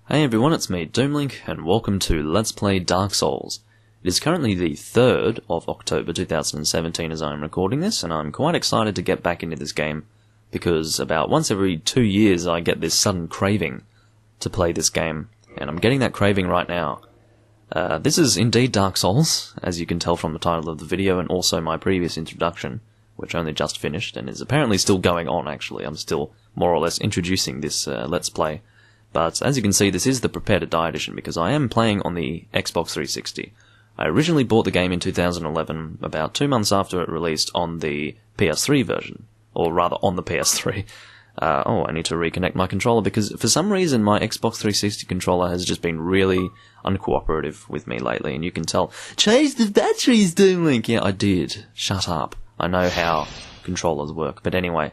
Hey everyone, it's me, Doomlink, and welcome to Let's Play Dark Souls. It is currently the 3rd of October 2017 as I am recording this, and I'm quite excited to get back into this game, because about once every 2 years I get this sudden craving to play this game, and I'm getting that craving right now. This is indeed Dark Souls, as you can tell from the title of the video, and also my previous introduction, which only just finished, and is apparently still going on actually. I'm still more or less introducing this Let's Play. But as you can see, this is the Prepare to Die edition, because I am playing on the Xbox 360. I originally bought the game in 2011, about 2 months after it released on the PS3 version. Or rather, on the PS3. I need to reconnect my controller, because for some reason my Xbox 360 controller has just been really uncooperative with me lately, and you can tell, change the batteries, Doomlink! Yeah, I did. Shut up. I know how controllers work. But anyway,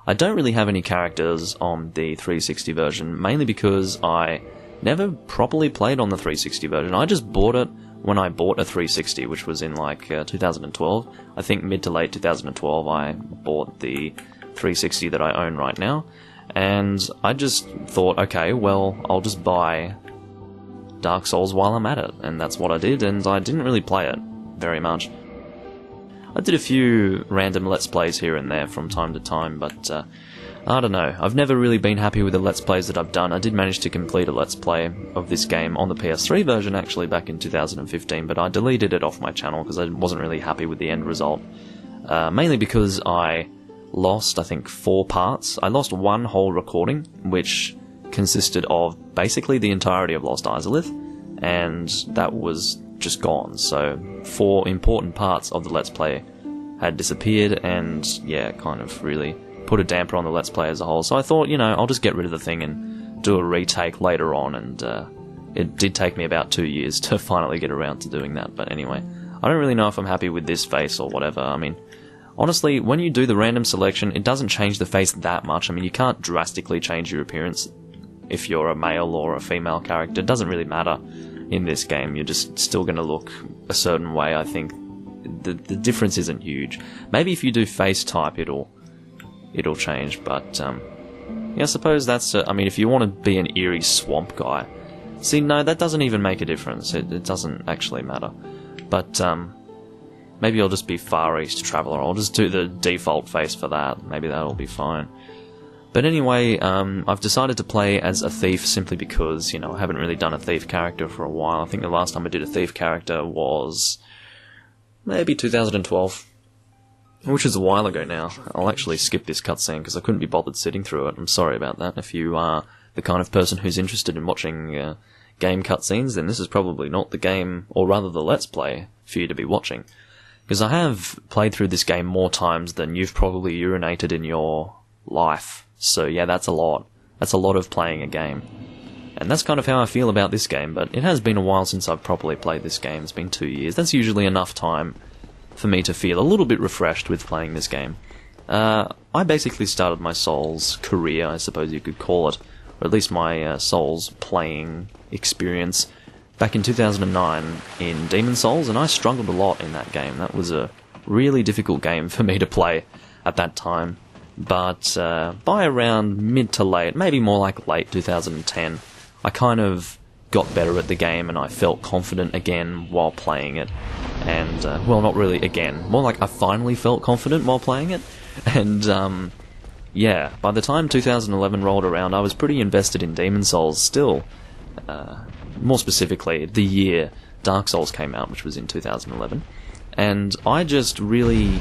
I don't really have any characters on the 360 version, mainly because I never properly played on the 360 version. I just bought it when I bought a 360, which was in like 2012. I think mid to late 2012 I bought the 360 that I own right now, and I just thought, okay, well, I'll just buy Dark Souls while I'm at it, and that's what I did, and I didn't really play it very much. I did a few random Let's Plays here and there from time to time, but I don't know. I've never really been happy with the Let's Plays that I've done. I did manage to complete a Let's Play of this game on the PS3 version actually back in 2015, but I deleted it off my channel because I wasn't really happy with the end result. Mainly because I lost, I think, 4 parts. I lost one whole recording, which consisted of basically the entirety of Lost Izalith, and that was just gone. So 4 important parts of the Let's Play had disappeared, and yeah, kind of really put a damper on the Let's Play as a whole. So I thought, you know, I'll just get rid of the thing and do a retake later on, and it did take me about 2 years to finally get around to doing that. But anyway, I don't really know if I'm happy with this face or whatever. I mean, honestly, when you do the random selection, it doesn't change the face that much. I mean, you can't drastically change your appearance if you're a male or a female character. It doesn't really matter in this game. You're just still going to look a certain way. I think the difference isn't huge. Maybe if you do face type, it'll change, but yeah, I suppose that's I mean, if you want to be an eerie swamp guy, see, no, that doesn't even make a difference. It doesn't actually matter. But maybe I'll just be Far East Traveler. I'll just do the default face for that. Maybe that'll be fine. But anyway, I've decided to play as a thief simply because, you know, I haven't really done a thief character for a while. I think the last time I did a thief character was maybe 2012, which is a while ago now. I'll actually skip this cutscene because I couldn't be bothered sitting through it. I'm sorry about that. If you are the kind of person who's interested in watching game cutscenes, then this is probably not the game, or rather the Let's Play, for you to be watching. Because I have played through this game more times than you've probably urinated in your life. So yeah, that's a lot. That's a lot of playing a game. And that's kind of how I feel about this game, but it has been a while since I've properly played this game. It's been 2 years. That's usually enough time for me to feel a little bit refreshed with playing this game. I basically started my Souls career, I suppose you could call it, or at least my Souls playing experience, back in 2009 in Demon Souls, and I struggled a lot in that game. That was a really difficult game for me to play at that time. But by around mid to late, maybe more like late 2010, I kind of got better at the game and I felt confident again while playing it. And, well, not really again, more like I finally felt confident while playing it. And, yeah, by the time 2011 rolled around, I was pretty invested in Demon Souls still. More specifically, the year Dark Souls came out, which was in 2011. And I just really,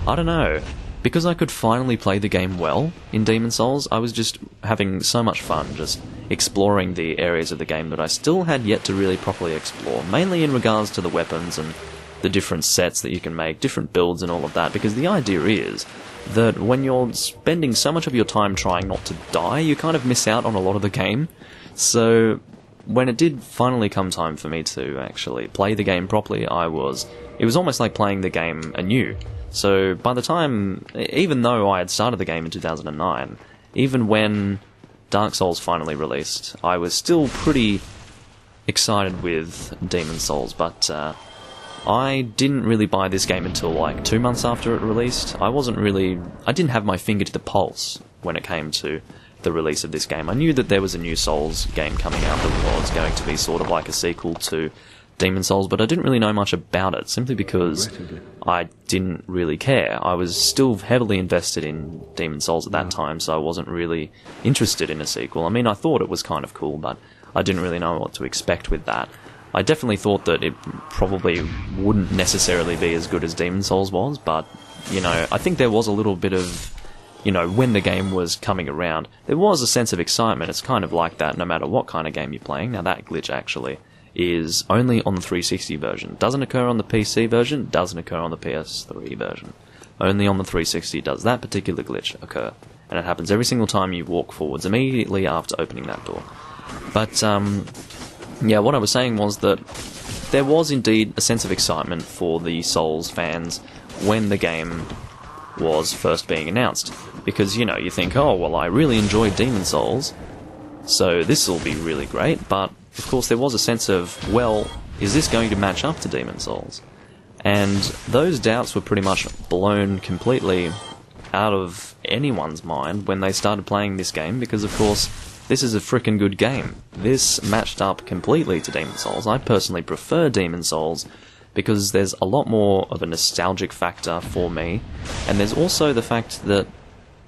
I don't know, because I could finally play the game well in Demon Souls, I was just having so much fun just exploring the areas of the game that I still had yet to really properly explore, mainly in regards to the weapons and the different sets that you can make, different builds and all of that, because the idea is that when you're spending so much of your time trying not to die, you kind of miss out on a lot of the game. So when it did finally come time for me to actually play the game properly, it was almost like playing the game anew. So by the time, even though I had started the game in 2009, even when Dark Souls finally released, I was still pretty excited with Demon Souls, but I didn't really buy this game until like 2 months after it released. I didn't have my finger to the pulse when it came to the release of this game. I knew that there was a new Souls game coming out that was going to be sort of like a sequel to Demon Souls, but I didn't really know much about it, simply because I didn't really care. I was still heavily invested in Demon Souls at that time, so I wasn't really interested in a sequel. I mean, I thought it was kind of cool, but I didn't really know what to expect with that. I definitely thought that it probably wouldn't necessarily be as good as Demon Souls was, but, you know, I think there was a little bit of, you know, when the game was coming around, there was a sense of excitement. It's kind of like that no matter what kind of game you're playing. Now, that glitch actually is only on the 360 version. Doesn't occur on the PC version, doesn't occur on the PS3 version. Only on the 360 does that particular glitch occur. And it happens every single time you walk forwards, immediately after opening that door. But, yeah, what I was saying was that there was indeed a sense of excitement for the Souls fans when the game was first being announced. Because, you know, you think, oh, well, I really enjoyed Demon Souls, so this will be really great, but of course there was a sense of, well, is this going to match up to Demon Souls? And those doubts were pretty much blown completely out of anyone's mind when they started playing this game, because of course this is a frickin' good game. This matched up completely to Demon Souls. I personally prefer Demon Souls because there's a lot more of a nostalgic factor for me, and there's also the fact that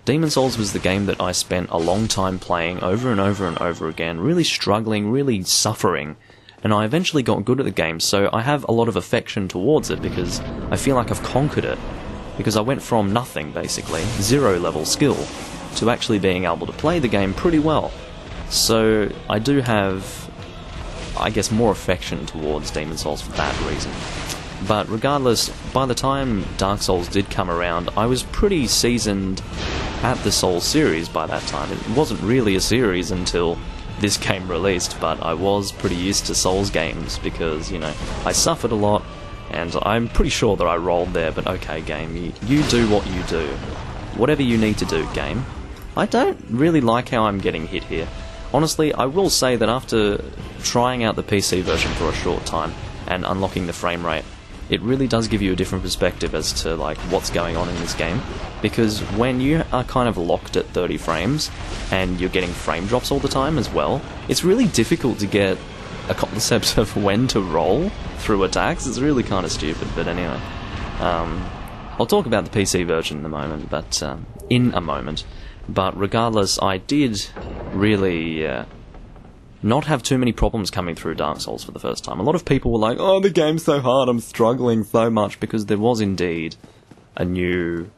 Demon Souls was the game that I spent a long time playing over and over and over again, really struggling, really suffering, and I eventually got good at the game, so I have a lot of affection towards it because I feel like I've conquered it. Because I went from nothing, basically, 0 level skill, to actually being able to play the game pretty well. So I do have, I guess, more affection towards Demon Souls for that reason. But regardless, by the time Dark Souls did come around, I was pretty seasoned at the Souls series by that time. It wasn't really a series until this game released, but I was pretty used to Souls games because, you know, I suffered a lot, and I'm pretty sure that I rolled there, but okay, game, you do what you do. Whatever you need to do, game. I don't really like how I'm getting hit here. Honestly, I will say that after trying out the PC version for a short time and unlocking the frame rate, it really does give you a different perspective as to like what's going on in this game, because when you are kind of locked at 30 frames and you're getting frame drops all the time as well, it's really difficult to get a concept of when to roll through attacks. It's really kind of stupid, but anyway. I'll talk about the PC version in a moment, but regardless, I did really not have too many problems coming through Dark Souls for the first time. A lot of people were like, oh, the game's so hard, I'm struggling so much, because there was indeed a new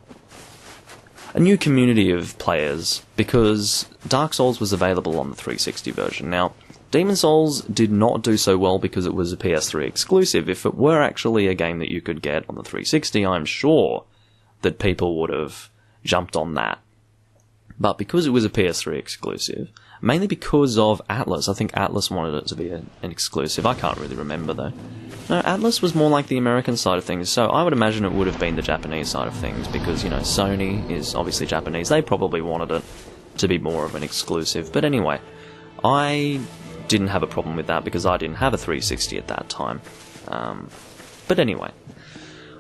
community of players, because Dark Souls was available on the 360 version. Now, Demon Souls did not do so well because it was a PS3 exclusive. If it were actually a game that you could get on the 360, I'm sure that people would have jumped on that. But because it was a PS3 exclusive, mainly because of Atlas, I think Atlas wanted it to be an exclusive. I can't really remember though. No, Atlas was more like the American side of things, so I would imagine it would have been the Japanese side of things, because, you know, Sony is obviously Japanese. They probably wanted it to be more of an exclusive. But anyway, I didn't have a problem with that because I didn't have a 360 at that time. But anyway,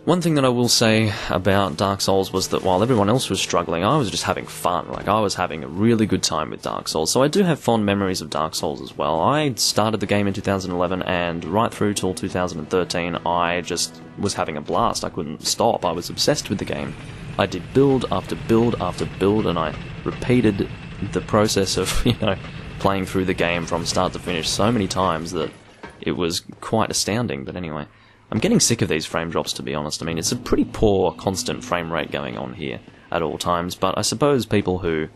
one thing that I will say about Dark Souls was that while everyone else was struggling, I was just having fun. Like, I was having a really good time with Dark Souls, so I do have fond memories of Dark Souls as well. I started the game in 2011, and right through till 2013, I just was having a blast. I couldn't stop. I was obsessed with the game. I did build after build after build, and I repeated the process of, you know, playing through the game from start to finish so many times that it was quite astounding. But anyway, I'm getting sick of these frame drops, to be honest. I mean, it's a pretty poor constant frame rate going on here at all times, but I suppose people who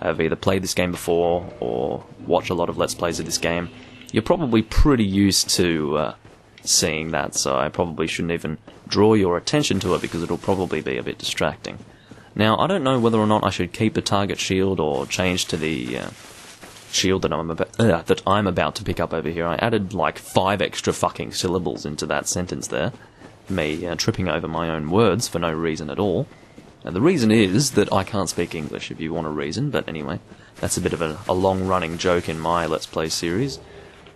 have either played this game before or watch a lot of Let's Plays of this game, you're probably pretty used to seeing that, so I probably shouldn't even draw your attention to it because it'll probably be a bit distracting. Now, I don't know whether or not I should keep the target shield or change to the shield that I'm about to pick up over here. I added like 5 extra fucking syllables into that sentence there. Me tripping over my own words for no reason at all. And the reason is that I can't speak English, if you want a reason, but anyway, that's a bit of a long-running joke in my Let's Play series.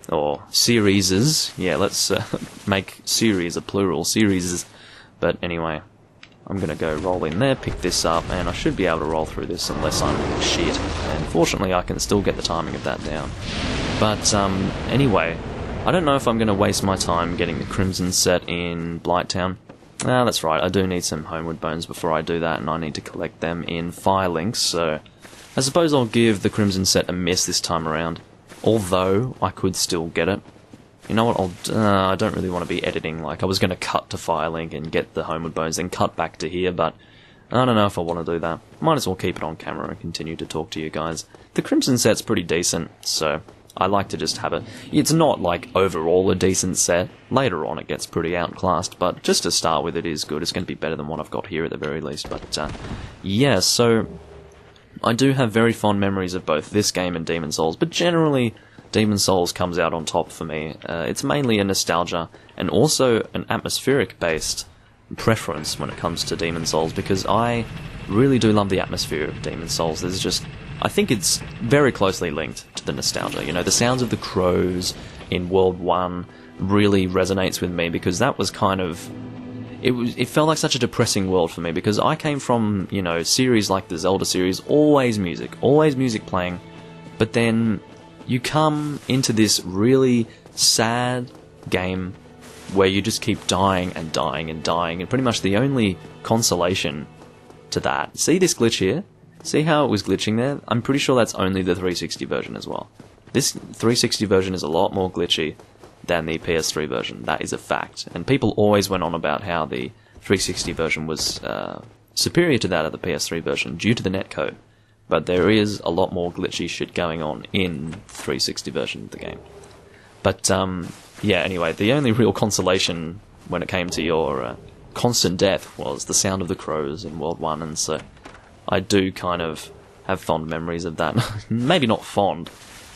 Or serieses. Yeah, let's make series a plural. Series. But anyway, I'm gonna go roll in there, pick this up, and I should be able to roll through this unless I'm shit. And fortunately I can still get the timing of that down. But anyway, I don't know if I'm gonna waste my time getting the Crimson set in Blighttown. Ah, that's right, I do need some Homeward Bones before I do that, and I need to collect them in Firelink, so I suppose I'll give the Crimson set a miss this time around. Although, I could still get it. You know what, I don't really want to be editing, like, I was going to cut to Firelink and get the Homeward Bones, then cut back to here, but I don't know if I want to do that. Might as well keep it on camera and continue to talk to you guys. The Crimson set's pretty decent, so I like to just have it. It's not, like, overall a decent set. Later on it gets pretty outclassed, but just to start with it is good. It's going to be better than what I've got here at the very least, but yeah, so I do have very fond memories of both this game and Demon's Souls, but generally Demon's Souls comes out on top for me. It's mainly a nostalgia and also an atmospheric-based preference when it comes to Demon's Souls, because I really do love the atmosphere of Demon's Souls. There's just, I think it's very closely linked to the nostalgia. You know, the sounds of the crows in World 1 really resonates with me, because that was kind of, it felt like such a depressing world for me, because I came from, you know, series like the Zelda series, always music playing, but then you come into this really sad game where you just keep dying and dying and dying, and pretty much the only consolation to that... See this glitch here? See how it was glitching there? I'm pretty sure that's only the 360 version as well. This 360 version is a lot more glitchy than the PS3 version. That is a fact. And people always went on about how the 360 version was superior to that of the PS3 version due to the netcode. But there is a lot more glitchy shit going on in the 360 version of the game. But, yeah, anyway, the only real consolation when it came to your constant death was the sound of the crows in World 1, and so I do kind of have fond memories of that. Maybe not fond,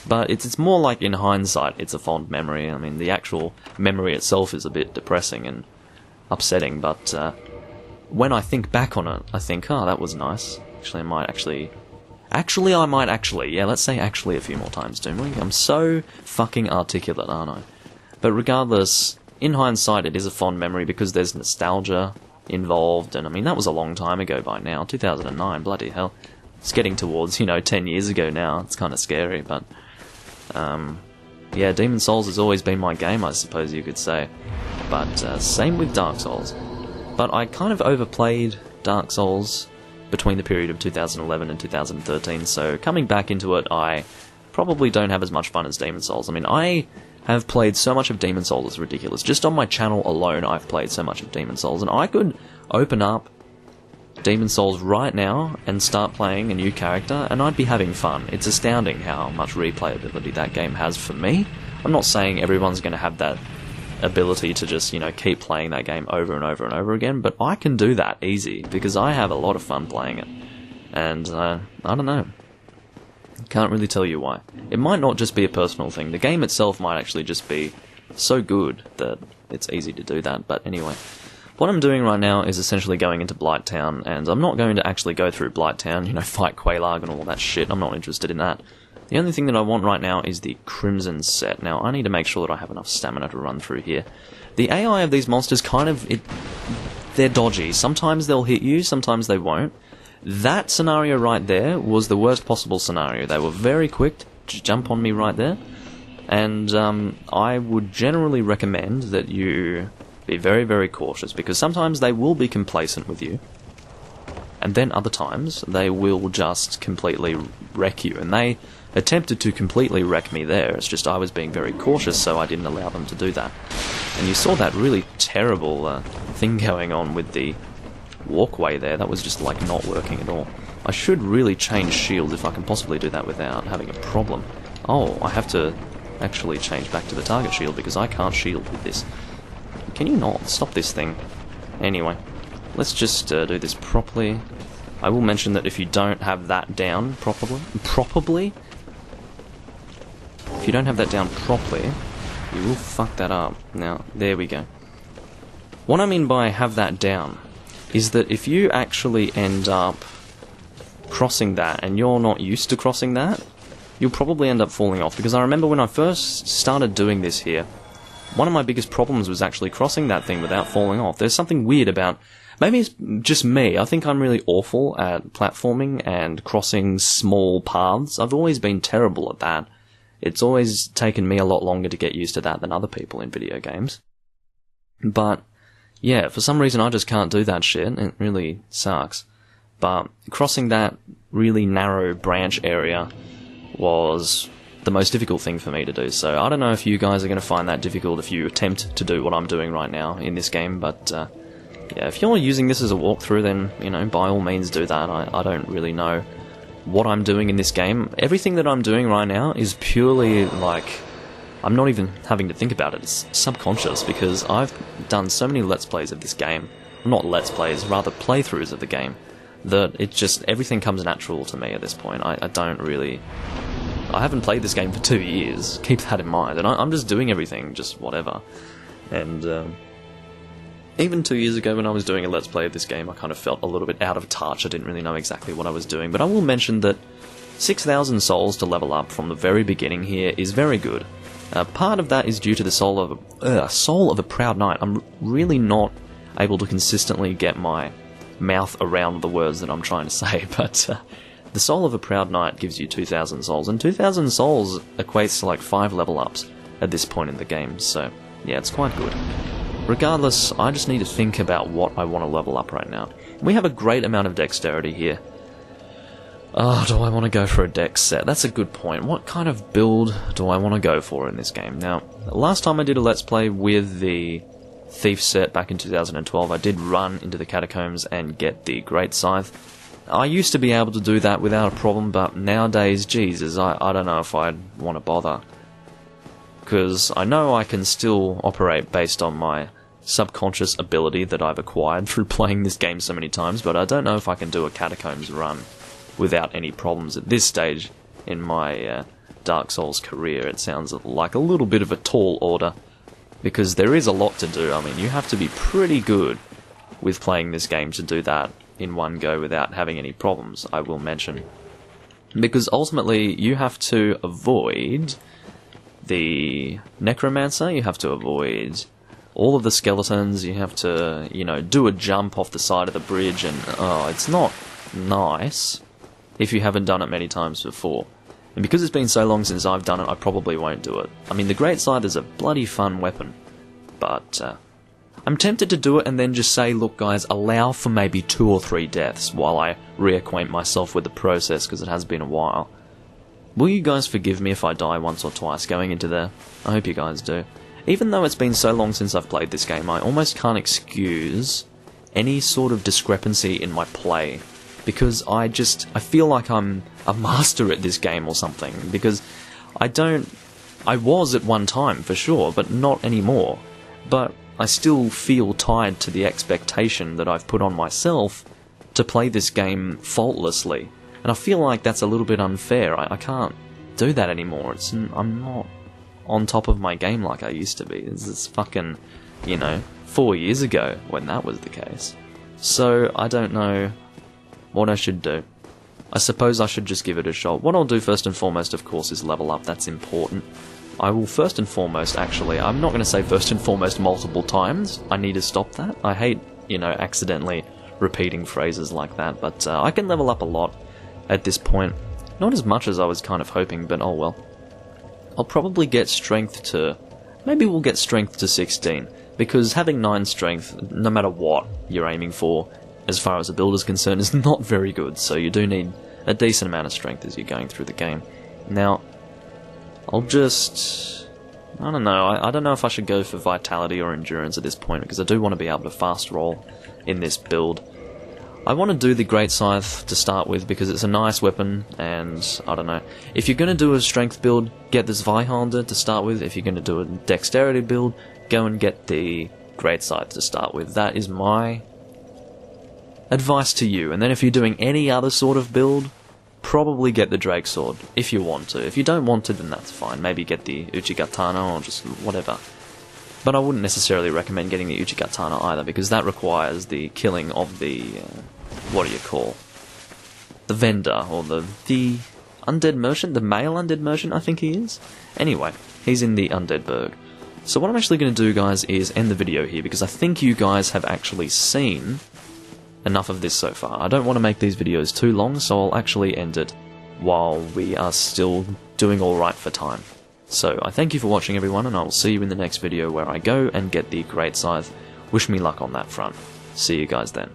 but it's more like, in hindsight, it's a fond memory. I mean, the actual memory itself is a bit depressing and upsetting, but when I think back on it, I think, oh, that was nice. Actually, I might actually... yeah, let's say actually a few more times, don't we? I'm so fucking articulate, aren't I? But regardless, in hindsight, it is a fond memory because there's nostalgia involved, and I mean, that was a long time ago by now, 2009, bloody hell. It's getting towards, 10 years ago now. It's kind of scary, but yeah, Demon's Souls has always been my game, I suppose you could say. But same with Dark Souls. But I kind of overplayed Dark Souls between the period of 2011 and 2013, so coming back into it, I probably don't have as much fun as Demon's Souls. I mean, I have played so much of Demon's Souls, it's ridiculous. Just on my channel alone, I've played so much of Demon's Souls, and I could open up Demon's Souls right now and start playing a new character, and I'd be having fun. It's astounding how much replayability that game has for me. I'm not saying everyone's going to have that ability to just, keep playing that game over and over and over again, but I can do that easy, because I have a lot of fun playing it. And, I don't know. Can't really tell you why. It might not just be a personal thing. The game itself might actually just be so good that it's easy to do that, but anyway. What I'm doing right now is essentially going into Blighttown, and I'm not going to actually go through Blighttown, fight Quelaag and all that shit. I'm not interested in that. The only thing that I want right now is the Crimson set. Now, I need to make sure that I have enough stamina to run through here. The AI of these monsters they're dodgy. Sometimes they'll hit you, sometimes they won't. That scenario right there was the worst possible scenario. They were very quick to jump on me right there. And I would generally recommend that you be very, very cautious, because sometimes they will be complacent with you. And then other times, they will just completely wreck you. And they attempted to completely wreck me there. It's just I was being very cautious, so I didn't allow them to do that. And you saw that really terrible thing going on with the walkway there. That was just, like, not working at all. I should really change shield if I can possibly do that without having a problem. Oh, I have to actually change back to the target shield, because I can't shield with this. Can you not stop this thing? Anyway. Let's just do this properly. I will mention that if you don't have that down properly, if you don't have that down properly, you will fuck that up. Now, there we go. What I mean by have that down is that if you actually end up crossing that and you're not used to crossing that, you'll probably end up falling off. Because I remember when I first started doing this here, one of my biggest problems was actually crossing that thing without falling off. There's something weird about Maybe it's just me. I think I'm really awful at platforming and crossing small paths. I've always been terrible at that. It's always taken me a lot longer to get used to that than other people in video games. But, yeah, for some reason I just can't do that shit. It really sucks. But crossing that really narrow branch area was the most difficult thing for me to do. So I don't know if you guys are going to find that difficult if you attempt to do what I'm doing right now in this game, but yeah, if you're using this as a walkthrough, then, you know, by all means do that. I don't really know what I'm doing in this game. Everything that I'm doing right now is purely, like, I'm not even having to think about it. It's subconscious, because I've done so many Let's Plays of this game. Not Let's Plays, rather playthroughs of the game, that it just, everything comes natural to me at this point. I don't really... I haven't played this game for 2 years, keep that in mind, and I'm just doing everything, just whatever. And, even 2 years ago when I was doing a Let's Play of this game, I kind of felt a little bit out of touch. I didn't really know exactly what I was doing, but I will mention that 6,000 souls to level up from the very beginning here is very good. Part of that is due to the soul of a proud knight. I'm really not able to consistently get my mouth around the words that I'm trying to say, but the soul of a proud knight gives you 2,000 souls, and 2,000 souls equates to like 5 level ups at this point in the game, so yeah, it's quite good. Regardless, I just need to think about what I want to level up right now. We have a great amount of dexterity here. Oh, do I want to go for a dex set? That's a good point. What kind of build do I want to go for in this game? Now, last time I did a Let's Play with the Thief set back in 2012, I did run into the catacombs and get the Great Scythe. I used to be able to do that without a problem, but nowadays, Jesus, I don't know if I'd want to bother. Because I know I can still operate based on my subconscious ability that I've acquired through playing this game so many times, but I don't know if I can do a Catacombs run without any problems at this stage in my Dark Souls career. It sounds like a little bit of a tall order, because there is a lot to do. I mean, you have to be pretty good with playing this game to do that in one go without having any problems, I will mention. Because ultimately, you have to avoid the Necromancer, you have to avoid all of the skeletons, you have to, you know, do a jump off the side of the bridge, and it's not nice if you haven't done it many times before. And because it's been so long since I've done it, I probably won't do it. I mean, the Great Scythe is a bloody fun weapon, but I'm tempted to do it and then just say, look guys, allow for maybe 2 or 3 deaths while I reacquaint myself with the process, because it has been a while. Will you guys forgive me if I die once or twice going into there? I hope you guys do. Even though it's been so long since I've played this game, I almost can't excuse any sort of discrepancy in my play, because I feel like I'm a master at this game or something, because I was at one time for sure, but not anymore. But I still feel tied to the expectation that I've put on myself to play this game faultlessly. And I feel like that's a little bit unfair. I can't do that anymore. I'm not on top of my game like I used to be. This is fucking, 4 years ago when that was the case. So I don't know what I should do. I suppose I should just give it a shot. What I'll do first and foremost, of course, is level up. That's important. I will first and foremost, actually, I'm not going to say first and foremost multiple times. I need to stop that. I hate, accidentally repeating phrases like that, but I can level up a lot at this point. Not as much as I was kind of hoping, but oh well. I'll probably get strength to... Maybe we'll get strength to 16, because having 9 strength, no matter what you're aiming for, as far as the build is concerned, is not very good, so you do need a decent amount of strength as you're going through the game. Now, I'll just... I don't know, I don't know if I should go for Vitality or Endurance at this point, because I do want to be able to fast roll in this build. I want to do the Great Scythe to start with, because it's a nice weapon, and I don't know. If you're going to do a strength build, get the Zweihander to start with. If you're going to do a dexterity build, go and get the Great Scythe to start with. That is my advice to you. And then if you're doing any other sort of build, probably get the Drake Sword, if you want to. If you don't want to, then that's fine. Maybe get the Uchigatana or just whatever. But I wouldn't necessarily recommend getting the Uchigatana either, because that requires the killing of the... what do you call? The vendor, or the undead merchant? The male undead merchant, I think he is? Anyway, he's in the Undead Burg. So what I'm actually going to do, guys, is end the video here, because I think you guys have actually seen enough of this so far. I don't want to make these videos too long, so I'll actually end it while we are still doing alright for time. So I thank you for watching everyone, and I will see you in the next video where I go and get the Great Scythe. Wish me luck on that front. See you guys then.